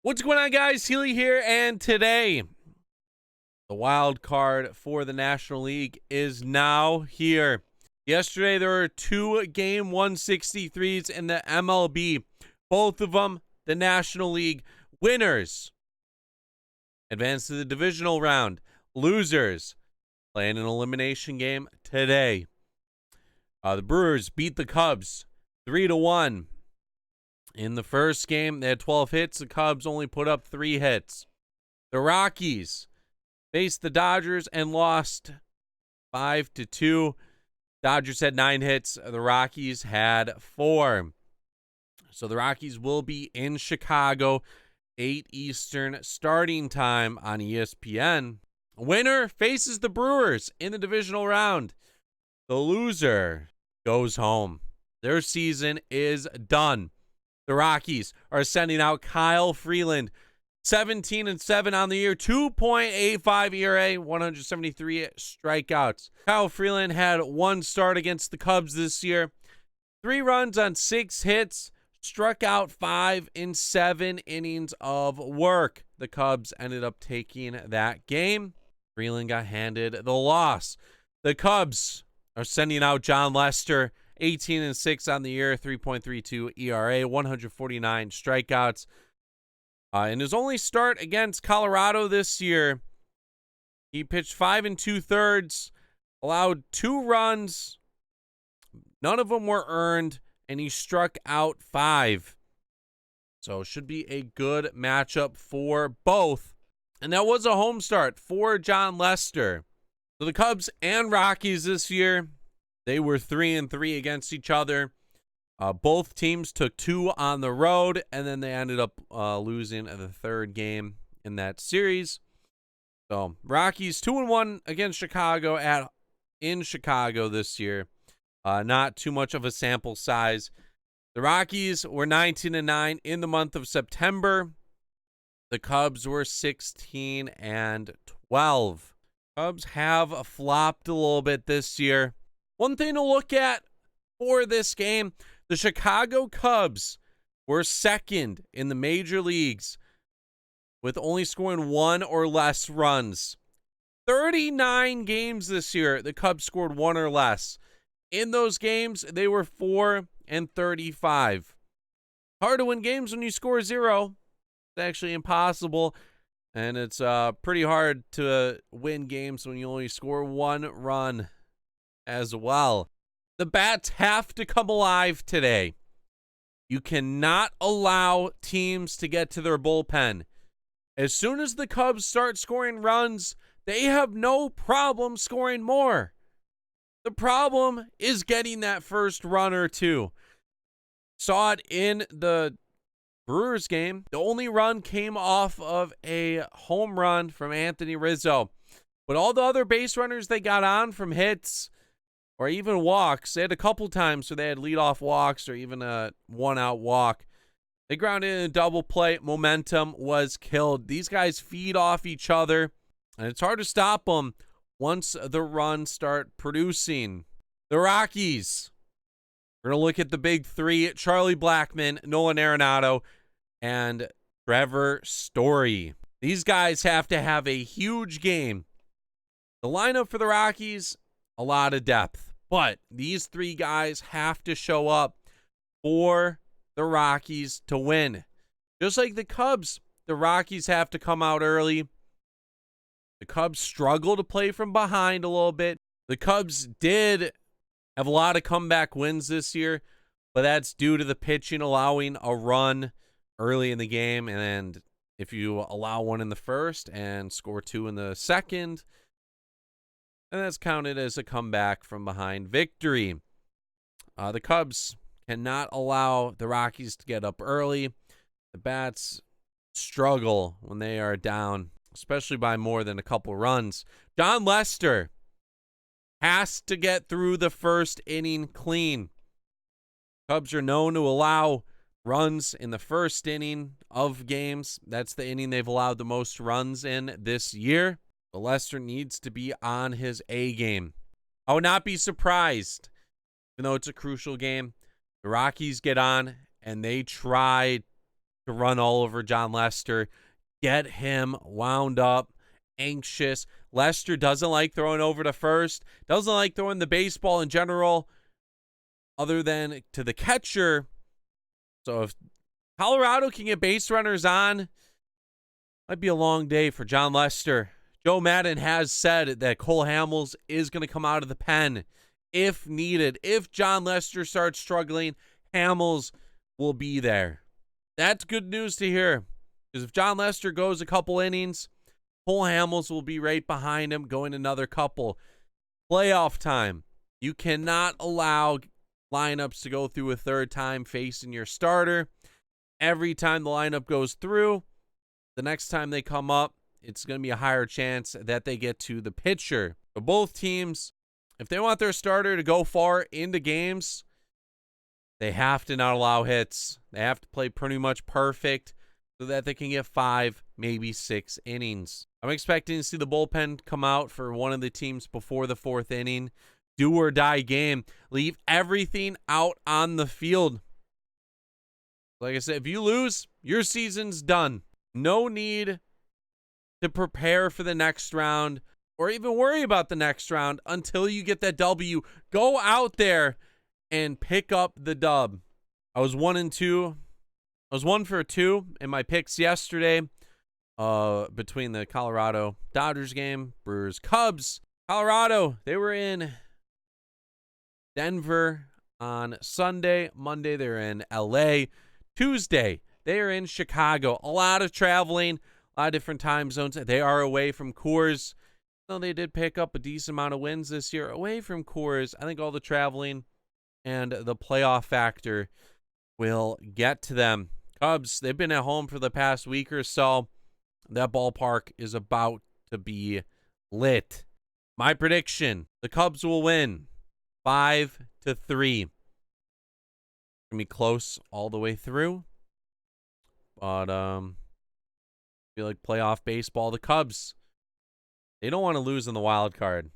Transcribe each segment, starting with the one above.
What's going on, guys? Healy here, and today the wild card for the National League is now here. Yesterday there were two game 163s in the MLB. Both of them the National League winners advance to the divisional round. Losers playing an elimination game today. The Brewers beat the Cubs 3-1. In the first game, they had 12 hits. The Cubs only put up 3 hits. The Rockies faced the Dodgers and lost 5-2. Dodgers had 9 hits. The Rockies had 4. So the Rockies will be in Chicago, 8 Eastern starting time on ESPN. Winner faces the Brewers in the divisional round. The loser goes home. Their season is done. The Rockies are sending out Kyle Freeland, 17-7 on the year, 2.85 ERA, 173 strikeouts. Kyle Freeland had 1 start against the Cubs this year, 3 runs on 6 hits, struck out 5 in 7 innings of work. The Cubs ended up taking that game. Freeland got handed the loss. The Cubs are sending out John Lester, 18-6 on the year, 3.32 ERA, 149 strikeouts. In his only start against Colorado this year, he pitched 5 2/3, allowed 2 runs. None of them were earned, and he struck out 5. So should be a good matchup for both. And that was a home start for John Lester. So the Cubs and Rockies this year, they were 3-3 against each other. Both teams took 2 on the road, and then they ended up losing the third game in that series. So Rockies 2-1 against Chicago in Chicago this year. Not too much of a sample size. The Rockies were 19-9 in the month of September. The Cubs were 16-12. Cubs have flopped a little bit this year. One thing to look at for this game, the Chicago Cubs were second in the major leagues with only scoring 1 or less runs. 39 games this year, the Cubs scored 1 or less. In those games, they were 4-35. Hard to win games when you score 0. It's actually impossible. And it's pretty hard to win games when you only score 1 run as well. The bats have to come alive today. You cannot allow teams to get to their bullpen. As soon as the Cubs start scoring runs, they have no problem scoring more. The problem is getting that first run or 2. Saw it in the Brewers game. The only run came off of a home run from Anthony Rizzo. But all the other base runners they got on from hits or even walks, they had a couple times where they had leadoff walks or even a 1-out walk. They grounded in a double play. Momentum was killed. These guys feed off each other, and it's hard to stop them once the runs start producing. The Rockies. We're going to look at the big 3, Charlie Blackmon, Nolan Arenado, and Trevor Story. These guys have to have a huge game. The lineup for the Rockies, a lot of depth. But these 3 guys have to show up for the Rockies to win. Just like the Cubs, the Rockies have to come out early. The Cubs struggle to play from behind a little bit. The Cubs did have a lot of comeback wins this year, but that's due to the pitching allowing a run early in the game. And if you allow 1 in the first and score 2 in the second, and that's counted as a comeback from behind victory. The Cubs cannot allow the Rockies to get up early. The bats struggle when they are down, especially by more than a couple runs. John Lester has to get through the first inning clean. Cubs are known to allow runs in the first inning of games. That's the inning they've allowed the most runs in this year. But Lester needs to be on his A game. I would not be surprised, even though it's a crucial game, the Rockies get on and they try to run all over John Lester, get him wound up, anxious. Lester doesn't like throwing over to first, doesn't like throwing the baseball in general, other than to the catcher. So if Colorado can get base runners on, might be a long day for John Lester. Joe Madden has said that Cole Hamels is going to come out of the pen if needed. If John Lester starts struggling, Hamels will be there. That's good news to hear, because if John Lester goes a couple innings, Cole Hamels will be right behind him going another couple. Playoff time. You cannot allow lineups to go through a third time facing your starter. Every time the lineup goes through, the next time they come up, it's going to be a higher chance that they get to the pitcher. But both teams, if they want their starter to go far into games, they have to not allow hits. They have to play pretty much perfect so that they can get 5, maybe 6 innings. I'm expecting to see the bullpen come out for one of the teams before the 4th inning. Do or die game. Leave everything out on the field. Like I said, if you lose, your season's done. No need to prepare for the next round or even worry about the next round until you get that W. Go out there and pick up the dub. I was 1-2. I was 1 for 2 in my picks yesterday between the Colorado Dodgers game, Brewers, Cubs. Colorado, they were in Denver on Sunday. Monday, they're in LA. Tuesday, they are in Chicago. A lot of traveling, a lot of different time zones. They are away from Coors. So they did pick up a decent amount of wins this year away from Coors. I think all the traveling and the playoff factor will get to them. Cubs, they've been at home for the past week or so. That ballpark is about to be lit. My prediction, the Cubs will win 5-3. Gonna be close all the way through. But I feel like playoff baseball, the Cubs, they don't want to lose in the wild card.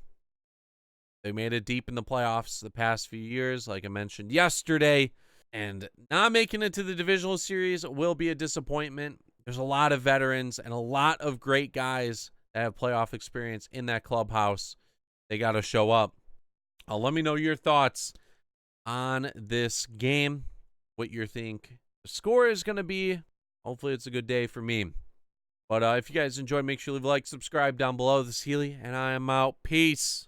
They made it deep in the playoffs the past few years, like I mentioned yesterday. And not making it to the divisional series will be a disappointment. There's a lot of veterans and a lot of great guys that have playoff experience in that clubhouse. They got to show up. Let me know your thoughts on this game, what you think the score is going to be. Hopefully it's a good day for me. But if you guys enjoyed, make sure you leave a like, subscribe down below. This is Healy, and I am out. Peace.